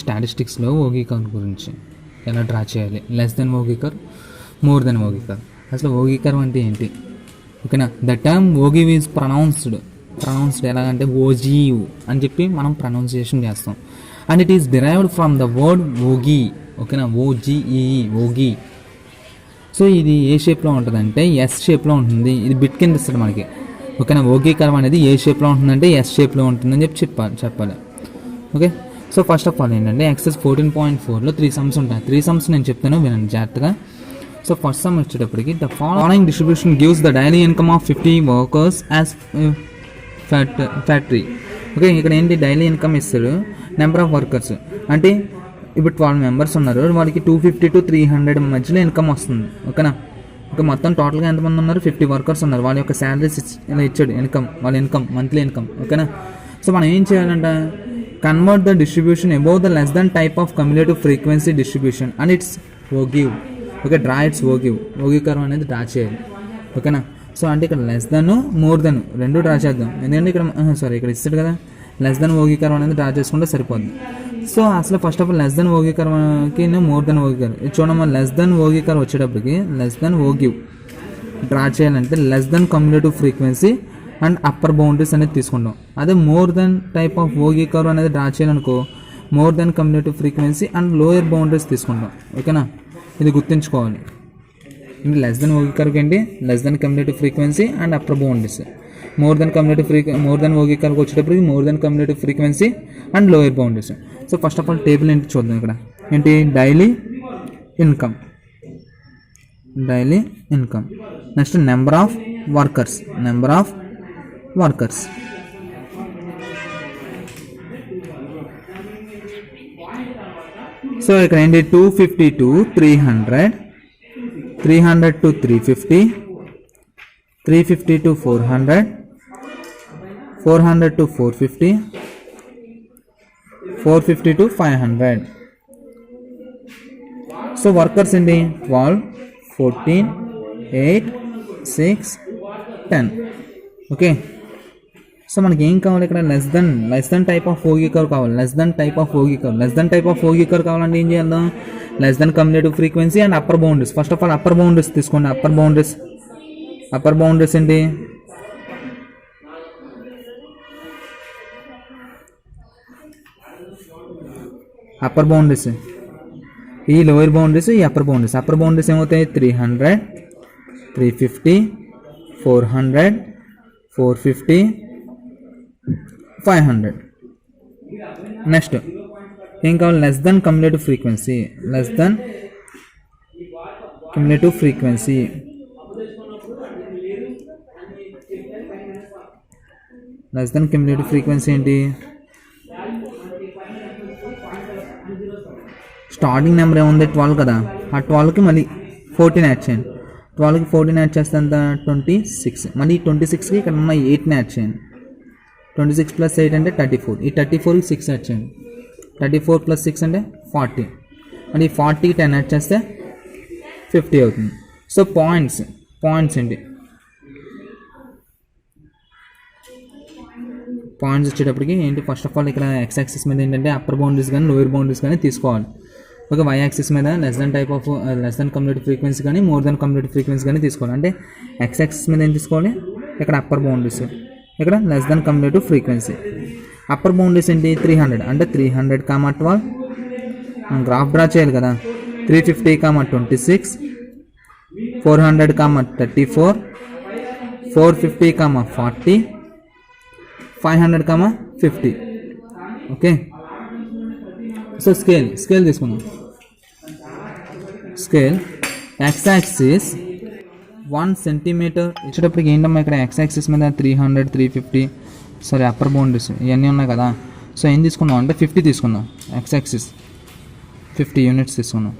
స్టాటిస్టిక్స్లో ఓగీ curve గురించి ఎలా draw చేయాలి, less than ogee curve, more than ogee curve. అసలు ఓగీ కర్వ్ అంటే ఏంటి? ఓకేనా, the term ogee is pronounced ఎలాగంటే ఓజీయు అని చెప్పి మనం ప్రొనౌన్సియేషన్ చేస్తాం. And it is derived from the word ogee. ఓకేనా, ఓజీఈ, ఓగీ. సో ఇది ఏ షేప్లో ఉంటుందంటే ఎస్ షేప్లో ఉంటుంది. ఇది బిట్ కింద ఇస్తుంది మనకి. ఓకేనా, ఓగీ కర్వ్ అనేది ఏ షేప్లో ఉంటుందంటే ఎస్ షేప్లో ఉంటుందని చెప్పాలి. Okay, so first of all ఏంటంటే ఎక్సైజ్ 14.4లో 3 సమ్స్ ఉంటాయి. 3 సమ్స్ నేను చెప్తాను, వినండి జాగ్రత్తగా. సో ఫస్ట్ సమ్ వచ్చేటప్పటికి the following distribution gives the daily income of 50 workers as factory. Okay, ఇక్కడ ఏంటి డైలీ ఇన్కమ్ ఇస్తారు, నెంబర్ ఆఫ్ వర్కర్స్ అంటే ఇప్పుడు 12 మెంబర్స్ ఉన్నారు, వాళ్ళకి 250 to 300 మధ్యలో ఇన్కమ్ వస్తుంది. ఓకేనా, ఇంకా మొత్తం టోటల్గా ఎంతమంది ఉన్నారు, 50 వర్కర్స్ ఉన్నారు. వాళ్ళ యొక్క శాలరీస్ ఇలా ఇచ్చాడు, వాళ్ళ ఇన్కమ్, మంత్లీ ఇన్కమ్. ఓకేనా, సో మనం ఏం చేయాలంట, convert the distribution above the less than type of cumulative frequency distribution and its ogive. Okay, draw its ogive curve అనేది డ్రా చేయాలి. ఓకేనా, సో అంటే ఇక్కడ లెస్ దెన్, మోర్ దెన్ రెండు డ్రా చేద్దాం. ఎందుకంటే ఇక్కడ ఇస్తాడు కదా, లెస్ దెన్ ఓగీ కర్వ్ అనేది డ్రా చేసుకుంటే సరిపోద్ది. సో అసలు first of all less than ogee కర్వ్కి మోర్ దెన్ ఓగీ కర్వ్ ఇది చూడమ్మా. లెస్ దెన్ ఓగీ కర్వ్ వచ్చేటప్పటికి లెస్ దెన్ ఓగివ్ డ్రా చేయాలంటే less than cumulative frequency and upper boundaries అనేది తీసుకుంటాం. అదే more then type of ఓగీ curve అనేది డ్రా చేయాలనుకో more than cumulative frequency and lower boundaries తీసుకుంటాం. ఓకేనా, ఇది గుర్తుంచుకోవాలి. ఇంకా లెస్ దెన్ ఓగీ కర్వ్ ఏంటి, less than cumulative frequency and upper boundaries. More than ogee కర్వ్కి వచ్చేటప్పటికి more than cumulative frequency and lower boundaries. So first of all table ఏంటి చూద్దాం. ఇక్కడ ఏంటి, daily income, next number of workers. So ఇక్కడ ఏంటి 250 to 300, 300 to 350, 350 to 400, 400 to 450, 450 to 500. So workers ఏంటి 12, 14, 8, 6, 10. Okay, so మనకి ఏం కావాలి ఇక్కడ, less than type of ఓగీ curve కావాలి. Less than type of ఓగీ curve కావాలంటే ఏం చేద్దాం, less than cumulative frequency and upper boundaries. First of all upper boundaries తీసుకోండి. అప్పర్ బౌండరీస్ ఏంటి, అప్పర్ బౌండరీస్, ఈ లోయర్ బౌండరీస్, ఈ అప్పర్ బౌండరీస్ ఏమవుతాయి, 300, 350, 400, 450, 500. నెక్స్ట్ ఏం కావాలి, less than cumulative frequency. Less than cumulative frequency ఏంటి, స్టార్టింగ్ నెంబర్ ఏముంది 12 కదా, ఆ 12కి మళ్ళీ 14 యాడ్ చేయండి. 12కి 14 యాడ్ చేస్తే అంత 26. మళ్ళీ 26కి ఇక్కడ ఉన్న 8ని యాడ్ చేయండి. 26 + 8 అంటే 34. ఈ 34కి 6 యాడ్ చేయండి. 34 + 6 అంటే 40. మళ్ళీ 40కి 10 యాడ్ చేస్తే 50 అవుతుంది. సో పాయింట్స్ ఏంటి, పాయింట్స్ వచ్చేటప్పటికి ఏంటి, ఫస్ట్ ఆఫ్ ఆల్ ఇక్కడ ఎక్స్ యాక్సిస్ మీద ఏంటంటే అప్పర్ బౌండరీస్ కానీ లోయర్ బౌండరీస్ కానీ తీసుకోవాలి. ఓకే, వై యాక్సిస్ మీద లెస్ దెన్ కమ్యులేటివ్ ఫ్రీక్వెన్సీ కానీ మోర్ దెన్ కమ్యులేటివ్ ఫ్రీక్వెన్సీ కానీ తీసుకోవాలి. అంటే ఎక్స్ యాక్సిస్ మీద ఏం తీసుకోవాలి, ఇక్కడ అప్పర్ బౌండరీస్, ఇక్కడ less than cumulative frequency. Upper boundaries ఏంటి 300, అంటే 300, 12 మనం గ్రాఫ్ డ్రా చేయాలి కదా. 350, 26, 400, 34, 450, 40, 500, 50. ఓకే, సో స్కేల్ తీసుకుందాం. స్కేల్ ఎక్స్ యాక్సిస్ 1 సెంటీమీటర్ ఇచ్చేటప్పటికి ఏంటమ్మా, ఇక్కడ ఎక్స్ యాక్సిస్ మీద 300, 350 సరే అప్పర్ బౌండరీస్ ఇవన్నీ ఉన్నాయి కదా. సో ఏం తీసుకున్నాం అంటే 50 తీసుకున్నాం. ఎక్స్ యాక్సిస్ 50 యూనిట్స్ తీసుకున్నాం,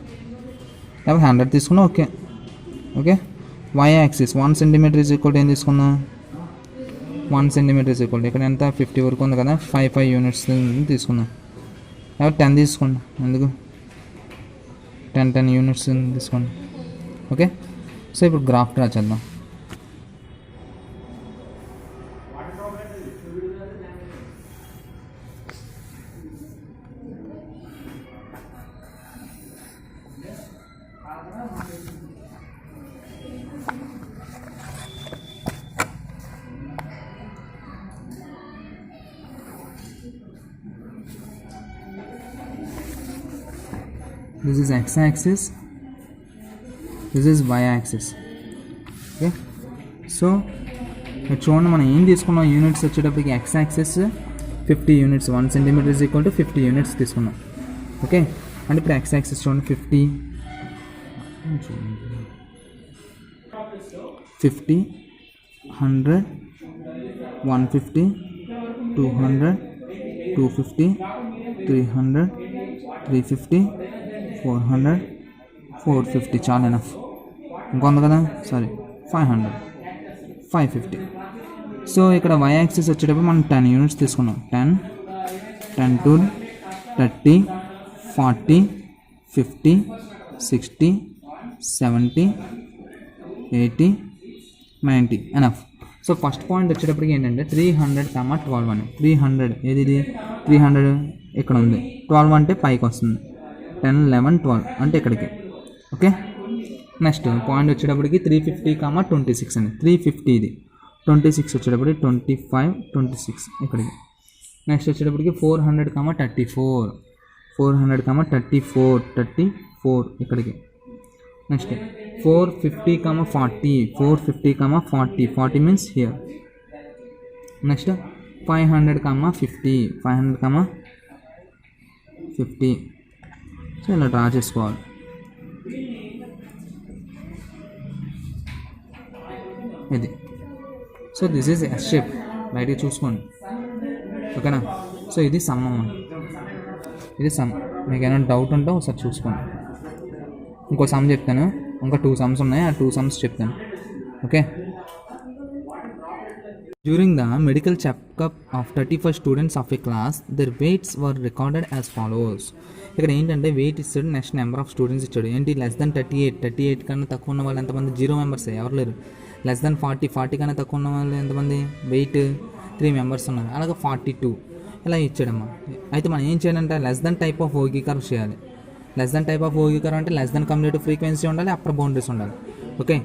లేకపోతే 100 తీసుకున్నాం. Okay, Y axis 1 centimetre is equal ఏం తీసుకున్నాం, 1 సెంటీమీటర్ ఈజ్ ఈక్వల్ ఇక్కడ ఎంత 50 వరకు ఉంది కదా, 5 యూనిట్స్ తీసుకున్నాం. లేకపోతే 10 తీసుకోండి, ఎందుకు 10 యూనిట్స్ తీసుకోండి. ఓకే, సో ఇప్పుడు గ్రాఫ్ డ్రా చేద్దాం. This is x-axis, this is y-axis. Okay, so చూడండి మనం ఏం తీసుకున్నాం యూనిట్స్ వచ్చేటప్పటికి x-axis 50 units, 1 centimetre is equal to 50 units తీసుకున్నాం. ఓకే, అంటే ఇప్పుడు x-axis చూడండి 50, 100, 150, 200, 250, 300, 350, 400, 450 చాలా ఎనఫ్. ఇంకా ఉంది కదా, సారీ 500, 550. సో ఇక్కడ y యాక్సిస్ వచ్చేటప్పుడు మనం 10 యూనిట్స్ తీసుకున్నాం. 10, 10 to 30, 40, 50, 60, 70, 80, 90 enough. So first point వచ్చేటప్పటికి ఏంటంటే 300, 12 అని. 300 ఏది, 300 ఇక్కడ ఉంది, 12 అంటే పైకి వస్తుంది, 10, 11, 12 అంటే ఇక్కడికి. ఓకే, నెక్స్ట్ పాయింట్ వచ్చేటప్పటికి 350, 26 అని. 350 ఇది, 26 వచ్చేటప్పటికి 25, 26 ఇక్కడికి. నెక్స్ట్ వచ్చేటప్పటికి 400, 34, 400, 34, 34 ఇక్కడికి. Next 450, 40, 450, 40, 40 means here. Next 500, 50, 500, 50. So ఇలా డ్రా చేసుకోవాలి. ఇది so this is S shape, లైట్గా చూసుకోండి. ఓకేనా, సో ఇది సమ్ అన్నమాట, ఇది సమ్. మీకు ఏమైనా డౌట్ ఉంటే ఒకసారి చూసుకోండి. ఇంకో సమ్ చెప్తాను, ఇంకా 2 sums ఉన్నాయి, ఆ 2 sums చెప్తాను. Okay, during the medical checkup of 35 students of a class their weights were recorded as followers. ఇక్కడ ఏంటంటే వెయిట్ ఇస్తాడు, నెక్స్ట్ నెంబర్ ఆఫ్ స్టూడెంట్స్ ఇచ్చాడు. ఏంటి, లెస్ దెన్ 38, 38 కన్నా తక్కువ ఉన్న వాళ్ళు ఎంతమంది, 0 మెంబర్స్, ఎవరు లేరు. లెస్ దెన్ 40, 40 కన్నా తక్కువ ఉన్న వాళ్ళు ఎంతమంది, వెయిట్ 3 మెంబర్స్ ఉన్నారు. అలాగే 42 ఇలా ఇచ్చాడమ్మా. అయితే మనం ఏం చేయాలంటే లెస్ దెన్ టైప్ ఆఫ్ వర్గీకరణ చేయాలి. లెస్ దెన్ టైప్ ఆఫ్ వర్గీకరణ అంటే లెస్ దెన్ కమ్యూలేటివ్ ఫ్రీక్వెన్సీ ఉండాలి, అప్పర్ బౌండరీస్ ఉండాలి. Okay,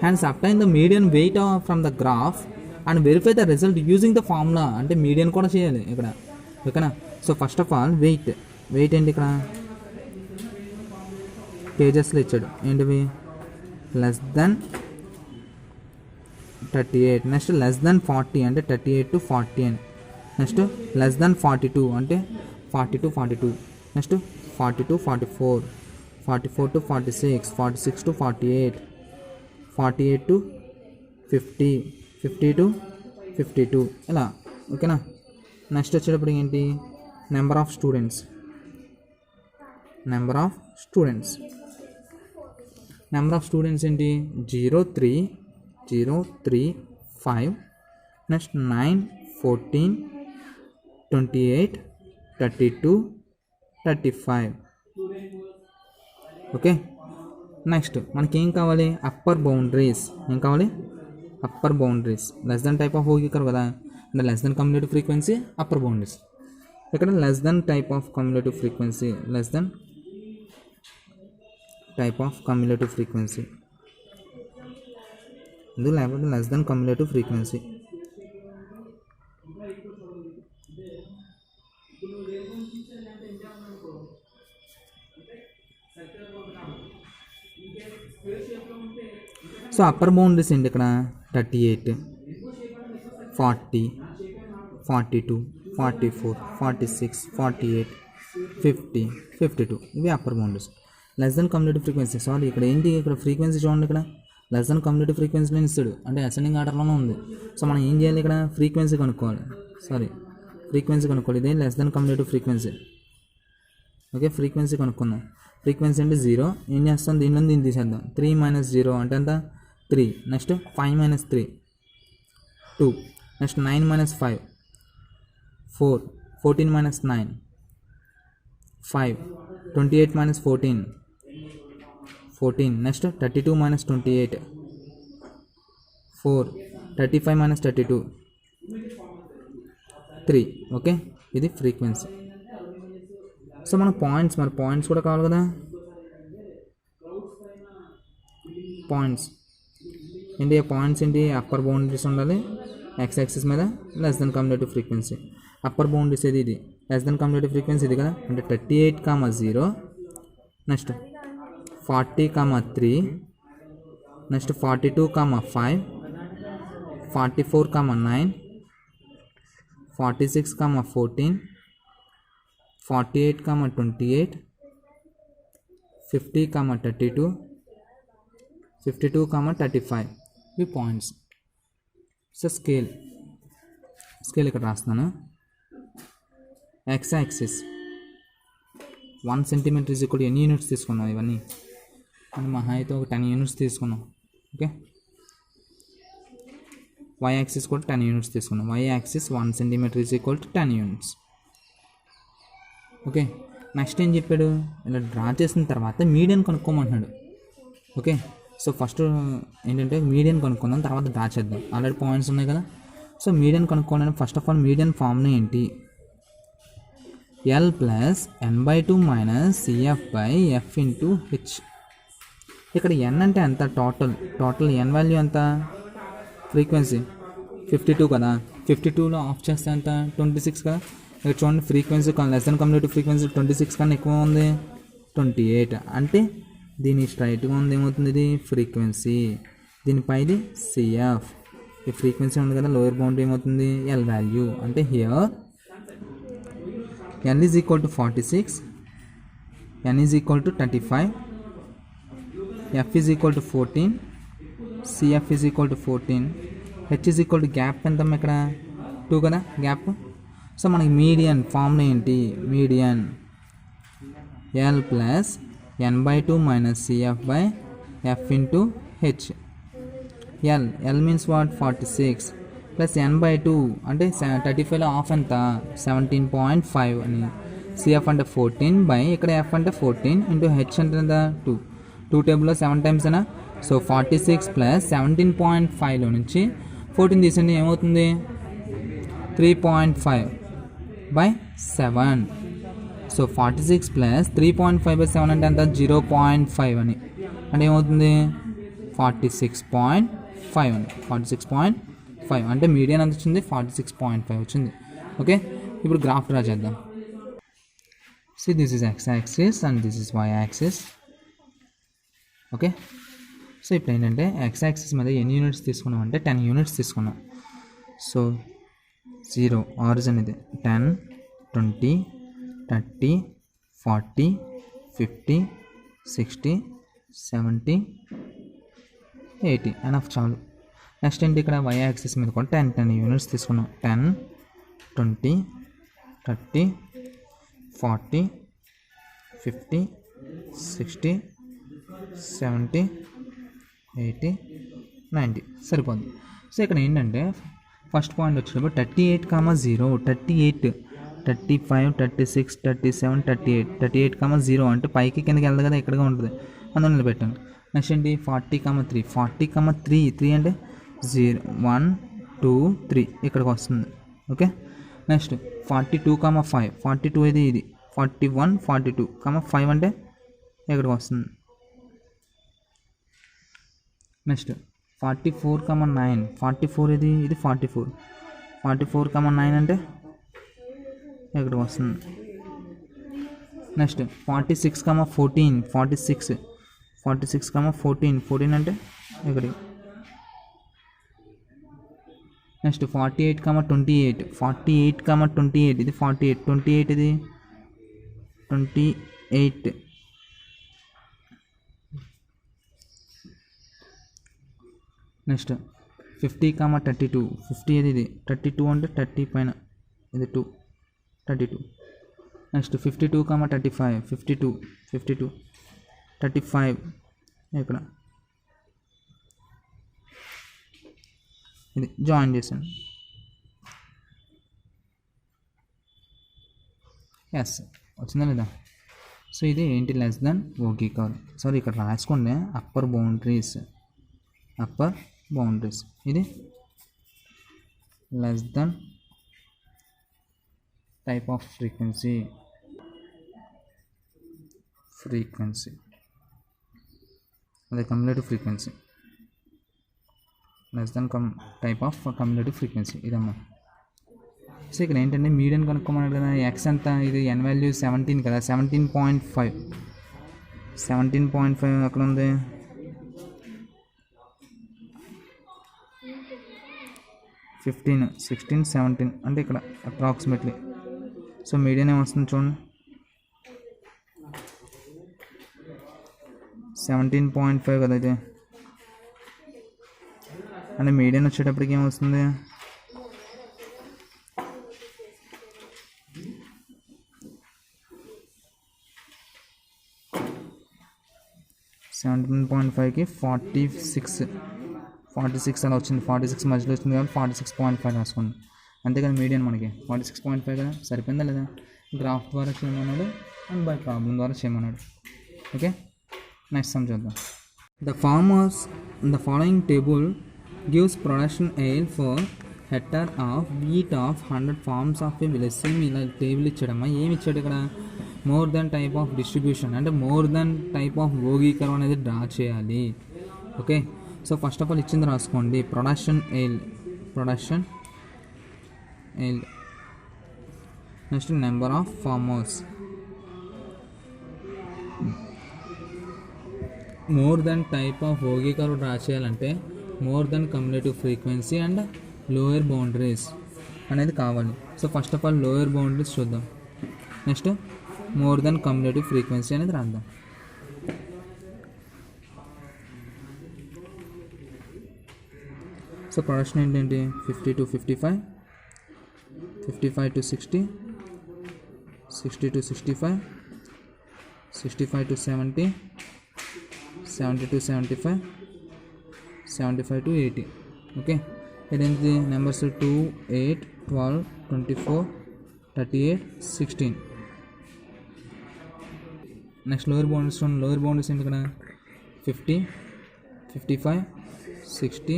and obtain the median weight from the graph and verify the result using the formula. అంటే మీడియన్ కూడా చేయాలి ఇక్కడ. ఓకేనా, so first of all weight ఏంటి, ఇక్కడ పేజెస్లో ఇచ్చాడు. ఏంటివి, less than 38, next less than 40 అంటే 38 to 40 అని. నెక్స్ట్ లెస్ దెన్ 42 అంటే 40 to 42. Next 40 to 44, 44 to 46, 46 to 48, 48 to 50, 50 to 52 ఇలా. ఓకేనా, నెక్స్ట్ వచ్చేటప్పుడు ఏంటి, number of students. Number of students ఏంటి, 0, 3, 0, 3, 5, నెక్స్ట్ 9, 14, 28, 32, 35. ఓకే, నెక్స్ట్ మనకి ఏం కావాలి, అప్పర్ బౌండరీస్. ఏం కావాలి, upper boundaries. Less than type of వర్గీకరణ కదా, అంటే less than cumulative frequency, upper boundaries. ఇక్కడ less than type of cumulative frequency, less than type of cumulative frequency, ఇది లేకపోతే less than cumulative frequency. So upper boundaries ఏంటి ఇక్కడ, 38, 40, 42, 44, 46, 48, 50, 52 ఇవి upper boundaries. Less than cumulative frequency, sorry ఇక్కడ ఏంటి, ఇక్కడ frequency చూడండి, ఇక్కడ లెస్ దెన్ కమ్యూలేటివ్ ఫ్రీక్వెన్సీలో ఇస్తాడు, అంటే అసెండింగ్ ఆర్డర్లోనే ఉంది. సో మనం ఏం చేయాలి, ఇక్కడ ఫ్రీక్వెన్సీ కనుక్కోవాలి. ఇదే less than cumulative frequency. Okay, frequency కనుక్కుందాం. ఫ్రీక్వెన్సీ అంటే 0, ఏం చేస్తాం, దీనిలో దీన్ని తీసేద్దాం. 3 - 0 అంటే ఎంత, 3. నెక్స్ట్ 5 - 3, 2. నెక్స్ట్ 9 - 5, 4. 14 - 9, 5. 28 - 14, 14. నెక్స్ట్ 32 - 28, 4. 35 - 32, 3. ఓకే, ఇది ఫ్రీక్వెన్సీ. సో మన పాయింట్స్, మరి పాయింట్స్ కూడా కావాలి కదా. పాయింట్స్ ఏంటి, పాయింట్స్ ఏంటి, అప్పర్ బౌండరీస్ ఉండాలి ఎక్స్ యాక్సిస్ మీద, less than cumulative frequency. Upper boundaries ఏది, ఇది లెస్ దెన్ కమ్యులేటివ్ ఫ్రీక్వెన్సీ ఇది కదా, అంటే 38,0. Next 40,3, next 42,5, 44,9, 46,14, 48,28, 50,32, 52,35. ఇవి పాయింట్స్. సో స్కేల్ ఇక్కడ రాస్తున్నాను. X axis 1 centimetre is equal ఎన్ని యూనిట్స్ తీసుకున్నాం, ఇవన్నీ అని మహా అయితే ఒక 10 యూనిట్స్ తీసుకున్నాం. ఓకే, వై యాక్సిస్ కూడా 10 యూనిట్స్ తీసుకున్నాం. Y axis 1 centimetre is equal to 10 units. Okay, next ఏం చెప్పాడు, ఇలా డ్రా చేసిన తర్వాత మీడియన్ కనుక్కోమంటున్నాడు. ఓకే, సో ఫస్ట్ ఏంటంటే మీడియన్ కనుక్కుందాం, తర్వాత డ్రా చేద్దాం. ఆల్రెడీ పాయింట్స్ ఉన్నాయి కదా. సో మీడియన్ కనుక్కోవడానికి first of all median formula ఏంటి, L plus n/2 minus CF/F into H. ఇక్కడ n అంటే ఎంత, టోటల్ n వాల్యూ ఎంత, ఫ్రీక్వెన్సీ 52 కదా, 52లో ఆఫ్ చేస్తే ఎంత 26 కదా. ఇక్కడ చూడండి frequency less than cumulative frequency 26 కన్నా ఎక్కువ ఉంది 28, అంటే దీని స్ట్రైట్గా ఉంది ఏమవుతుంది, ఇది ఫ్రీక్వెన్సీ, దీనిపైది CF. ఈ ఫ్రీక్వెన్సీ ఉంది కదా, లోయర్ బౌండరీ ఏమవుతుంది L వాల్యూ, అంటే here L is equal to 46, N is equal to 35, F is equal to 14, CF is equal to 14, H is equal to gap ఎంత ఇక్కడ 2 కదా గ్యాప్. సో మనకి median formula ఏంటి, median L plus n/2 minus CF/F into H. L means what 46 plus n/2 అంటే 35లో of ఎంత 17.5 అని, CF అంటే 14 by ఇక్కడ F అంటే 14 ఇంటూ హెచ్ అంటే ఎంత 2 టేబుల్లో 7 టైమ్స్ అయినా. సో 46 ప్లస్ 17.5లో నుంచి 14 తీసండి ఏమవుతుంది 3.5 బై 7. సో 46 ప్లస్ 3.5 బై 7 అంటే ఎంత 0.5 అని, అంటే ఏమవుతుంది 46.5 అని, 46.5 అంటే మీడియన్ ఎంత వచ్చింది 46.5 వచ్చింది. ఓకే, ఇప్పుడు గ్రాఫ్ డ్రా చేద్దాం. See this is X axis and this is Y axis. Okay, so ఇప్పుడు ఏంటంటే ఎక్స్ యాక్సిస్ మీద ఎన్ని యూనిట్స్ తీసుకున్నాం అంటే 10 యూనిట్స్ తీసుకున్నాం. సో 0 ఆరిజిన్ ఇది 10, 20, 30, 40, 50, 60, 70, 80 ఎనఫ్ చాలు. నెక్స్ట్ ఏంటి ఇక్కడ వై యాక్సిస్ మీద కూడా 10 యూనిట్స్ తీసుకున్నాం. 10, 20, 30, 40, 50, 60, 70, 80, 90 సరిపోద్ది. సో ఇక్కడ ఏంటంటే ఫస్ట్ పాయింట్ వచ్చినప్పుడు 38,0, 38, 35, 36, 37, 38, 0 అంటే పైకి కిందకి వెళ్ళదు కదా, ఇక్కడగా ఉంటుంది, అందులో నిలబెట్టాను. నెక్స్ట్ ఏంటి 40,3, 40,3 అంటే 0, 1, 2, 3 ఇక్కడికి వస్తుంది. ఓకే, నెక్స్ట్ 42,5, 42 ఇది 41, 42, 5 అంటే ఇక్కడికి వస్తుంది. నెక్స్ట్ 44,9, 44 ఇది 44, 44,9 అంటే ఇక్కడికి వస్తుంది. నెక్స్ట్ 46,14, 46, 46,14, అంటే ఇక్కడికి. నెక్స్ట్ 48,28, 48,28 ఇది 48, 28 ఇది 28. నెక్స్ట్ 50,32, 50 ఇది 32 అంటే 30 పైన ఇది 2, 32. నెక్స్ట్ 52,35, 52, 35 ఇక్కడ ఇది జాయిన్ చేశాను. ఎస్ వచ్చిందా లేదా. సో ఇది ఏంటి less than ogive curve. Sorry ఇక్కడ రాసుకోండి అప్పర్ బౌండరీస్, ఇది less than type of frequency అదే cumulative frequency less than type of cumulative frequency ఇదమ్మా. సో ఇక్కడ ఏంటంటే మీడియన్ కనుక్కోమన్నాడు కదా, ఎక్స్ ఎంత, ఇది ఎన్ వాల్యూ 17 కదా, 17.5 అక్కడ ఉంది. ఫిఫ్టీన్ 16 17 అంటే ఇక్కడ అప్రాక్సిమేట్లీ. సో మీడియన్ ఏమొస్తుంది చూడండి, 17.5 కదా ఇది. అంటే మీడియన్ వచ్చేటప్పటికి ఏమొస్తుంది, 17.5కి 46 అలా వచ్చింది. 46 మధ్యలో వచ్చింది కాబట్టి 46.5 రాసుకోండి. అంతేకాదు మీడియన్ మనకి 46.5 కదా, సరిపోయిందా లేదా. గ్రాఫ్ ద్వారా చేయమన్నాడు అండ్ బై ప్రాబ్లం ద్వారా చేయమన్నాడు. ఓకే, నెక్స్ట్ సమ్ చూద్దాం. The following table gives production yield for hectare of wheat of 100 farms of a village. Same ఇలా టేబుల్ ఇచ్చాడమ్మా. ఏమి ఇచ్చాడు ఇక్కడ, more then type of distribution, అంటే మోర్ దెన్ టైప్ ఆఫ్ వర్గీకరణ అనేది డ్రా చేయాలి. Okay, so first of all ఇచ్చింది రాసుకోండి, production yield. Next number of farmers. More then type of వర్గీకరణ డ్రా చేయాలంటే more than cumulative frequency and lower boundaries అనేది కావాలి. So first of all lower boundaries చూద్దాం. Next more than cumulative frequency అనేది రాద్దాం. So production ఏంటంటే 50 to 55, 55 to 60, 60 to 65, 65 to 70, 70 to 75, 75 to 80. Okay, ఇదేంటి numbers 2, 8, 12, 24, 38, 16. Next lower boundaries. Lower boundaries ఏంటి ఇక్కడ, 50, 55, 60,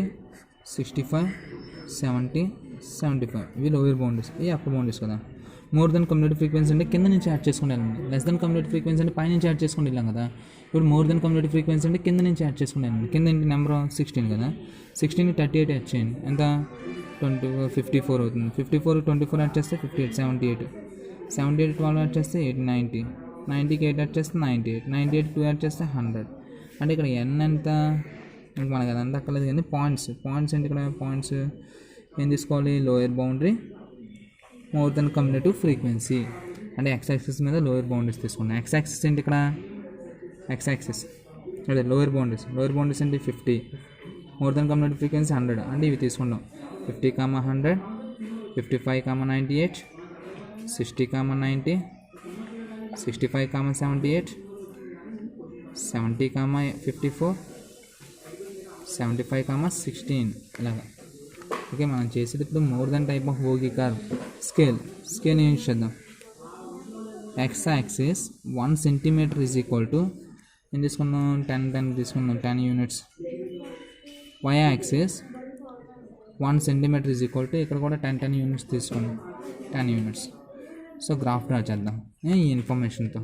65, 70, 75. ఇవి లోయర్ బౌండరీస్, ఇవి అప్పర్ బౌండరీస్ కదా. మోర్ దెన్ కమ్యులేటివ్ ఫ్రీక్వెన్సీ అంటే కింద నుంచి యాడ్ చేసుకుని వెళ్ళండి. లెస్ దెన్ కమ్యులేటివ్ ఫ్రీక్వెన్సీ అంటే పై నుంచి యాడ్ చేసుకుని వెళ్ళాం కదా. ఇప్పుడు మోర్ దెన్ కమ్యులేటివ్ ఫ్రీక్వెన్సీ అంటే కింద నుంచి యాడ్ చేసుకుని వెళ్ళండి. కింద ఏంటి నెంబర్ 16 కదా, 16కి 38 యాడ్ చేయండి, ఎంత 54 అవుతుంది. 54 24 యాడ్ చేస్తే 58, 78, 78 12 యాడ్ చేస్తే 80, 90, 90కి 8 యాడ్ చేస్తే 98, 98 2 యాడ్ చేస్తే 100. అంటే ఇక్కడ ఎన్ ఎంత, ఇంక మనకి అదంతా అక్కర్లేదు కానీ పాయింట్స్ ఏంటి ఇక్కడ, పాయింట్స్ ఏం తీసుకోవాలి, lower boundary more than cumulative frequency అంటే ఎక్స్ యాక్సిస్ మీద లోయర్ బౌండరీస్ తీసుకోండి. ఎక్స్ యాక్సిస్ ఏంటి ఇక్కడ, ఎక్స్ యాక్సిస్ అదే లోయర్ బౌండరీస్ ఏంటి 50, మోర్ దెన్ కమ్యులేటివ్ ఫ్రీక్వెన్సీ 100 అంటే ఇవి తీసుకుంటాం. 50, 100, 55, 98, 60, 90, 65, 78, 70, 54, 75, 16 ఇలాగా. ఓకే, మనం చేసేది ఇప్పుడు మోర్ దెన్ టైప్ ఆఫ్ వర్గీకరణ స్కేల్ యూజ్ చేద్దాం. X axis 1 centimetre is equal to ఏం తీసుకున్నాం, 10 తీసుకున్నాం, 10 units. Y axis 1 centimetre is equal to ఇక్కడ కూడా 10 యూనిట్స్ తీసుకున్నాం, 10 యూనిట్స్. సో గ్రాఫ్ డ్రా చేద్దాం ఈ ఇన్ఫర్మేషన్తో.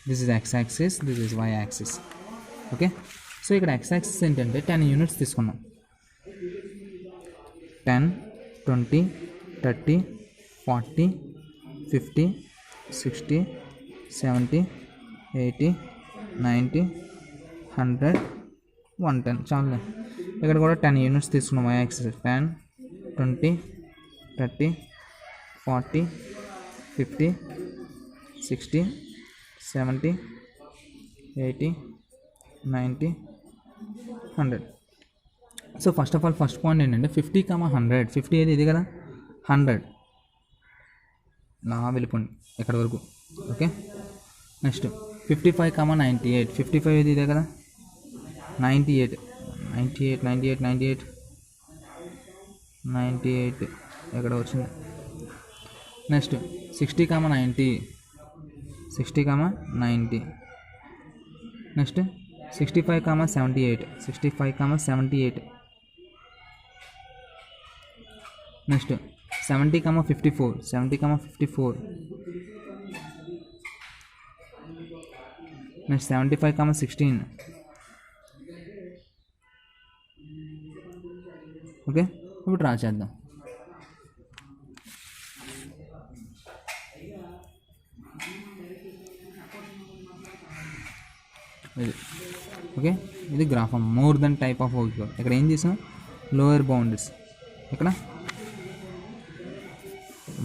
This is X axis, this is Y axis. Okay, so ఇక్కడ ఎక్స్ యాక్సిస్ ఏంటంటే 10 యూనిట్స్ తీసుకున్నాం. 10, 20, 30, 40, 50, 60, 70, 80, 90, 100, 110 చాలు. ఇక్కడ కూడా 10 యూనిట్స్ తీసుకున్నాం. Y axis 10, 20, 30, 40, 50, 60, 70, 80, 90, 100. So first of all first point ఏంటంటే 50, 100. 50 ఏది ఇది కదా, 100 నా వెళ్ళిపోండి ఎక్కడ వరకు. Okay, next 55, 98. 55 ఏది ఇదే కదా, 98 ఎక్కడ వచ్చింది. Next 60, 90. 60, 90. Next 65, 78. 65, 78. Next 70,54 next 75,16 okay. ఇప్పుడు డ్రా చేద్దాం. ఇది ఓకే, ఇది graph more than type of work. ఇక్కడ ఏం చేసాం, లోయర్ బౌండరీస్, ఇక్కడ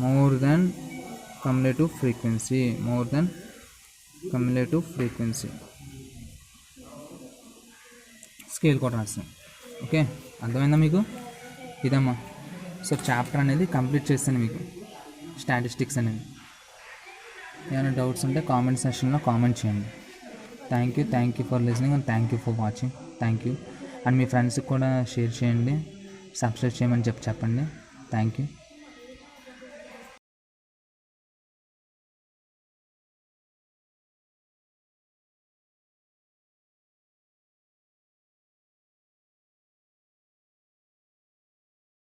more than cumulative frequency, scale కూడా రాస్తాం. ఓకే, అర్థమైందా మీకు? ఇదమ్మా. సో చాప్టర్ అనేది కంప్లీట్ చేస్తాను మీకు, స్టాటిస్టిక్స్ అనేది. ఏమైనా డౌట్స్ ఉంటే కామెంట్ సెక్షన్లో కామెంట్ చేయండి. Thank you for listening and thank you for watching. Thank you. And మీ ఫ్రెండ్స్కి కూడా షేర్ చేయండి, సబ్స్క్రైబ్ చేయమని చెప్పండి. Thank you.